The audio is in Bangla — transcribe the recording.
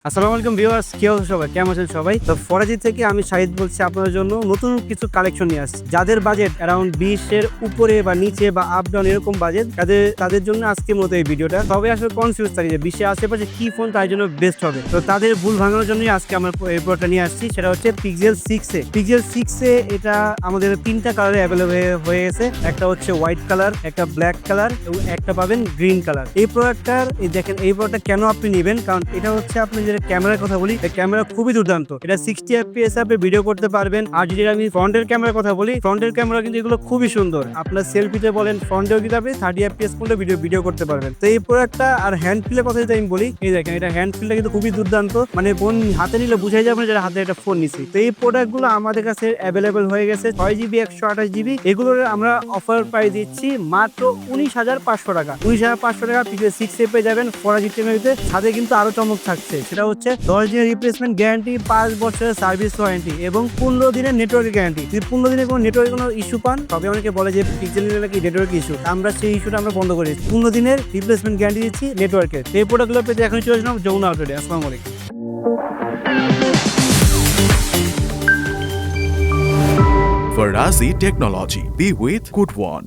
আসসালামু আলাইকুম ভিউয়ার্স, কি অবস্থা সবাই, কেমন আছেন সবাই? তো ফরাজি থেকে আমি শাহিদ বলছি আপনাদের জন্য নতুন কিছু কালেকশন নিয়ে আসছি। যাদের বাজেট অ্যারাউন্ড 20 এর উপরে বা নিচে বা আপ ডাউন এরকম বাজেট, তাদের জন্য আজকের মতো এই ভিডিওটা। তবে আসলে কনফিউজ থাকি যে 20 এর আশেপাশে কি ফোন তার জন্য বেস্ট হবে। তো তাদের ভুল ভাঙানোর জন্যই আজকে আমরা এই প্রোডাক্টটা নিয়ে আসছি। সেটা হচ্ছে পিক্সেল 6 এ। পিক্সেল 6 এ এটা আমাদের তিনটা কালারে অ্যাভেলেবল হয়ে গেছে। একটা হচ্ছে হোয়াইট কালার, একটা ব্ল্যাক কালার এবং একটা পাবেন গ্রিন কালার। এই প্রোডাক্টটার দেখেন, এই প্রোডাক্টটা কেন আপনি নেবেন, কারণ এটা হচ্ছে আপনি যেটা ক্যামেরার কথা বলি, ক্যামেরা খুবই দুর্দান্ত। এটা 60 fps আপনি ভিডিও করতে পারবেন। আর যদি আমি ফ্রন্টের ক্যামেরার কথা বলি, ফ্রন্টের ক্যামেরা কিন্তু এগুলো খুবই সুন্দর। আপনার সেলফিতে বলেন, ফ্রন্টেও কিন্তু আপনি 30 fps পর্যন্ত ভিডিও করতে পারবেন। তো এই প্রোডাক্টটা আর হ্যান্ড ফিলের কথা যদি আমি বলি, এই দেখেন এটা হ্যান্ড ফিলটা কিন্তু খুবই দুর্দান্ত। মানে ফোন হাতে নিলে বুঝাই যাবে না যে হাতে একটা ফোন নিছি। তো এই প্রোডাক্টগুলো আমাদের কাছে অ্যাভেলেবল হয়ে গেছে 6GB 128GB। এগুলোর আমরা অফার প্রাইস দিচ্ছি মাত্র 19,500 টাকা। 19,500 টাকা পিক্সেল 6 এ পেয়ে যাবেন ফরাজি টেকনোলজিতে। সাথে কিন্তু আরো চমক থাকছে, সেটা হচ্ছে 10 দিনের রিপ্লেসমেন্ট গ্যারান্টি, 5 বছরের সার্ভিস ওয়ারেন্টি এবং 15 দিনের নেটওয়ার্ক গ্যারান্টি। যদি 15 দিনের কোনো নেটওয়ার্কে কোনো ইস্যু পান, তবে অনেকে বলে যে পিক্সেল নিলে নাকি নেটওয়ার্ক ইস্যু, আমরা সেই ইস্যুটা আমরা বন্ধ করে দিচ্ছি। 15 দিনের রিপ্লেসমেন্ট গ্যারান্টি দিচ্ছি নেটওয়ার্কের। এই প্রোডাক্টগুলো পেতে এখনই চলে আসলাম যমুনা আউটলেটে। আসসালামু আলাইকুম। Farazi Technology. Be with good one.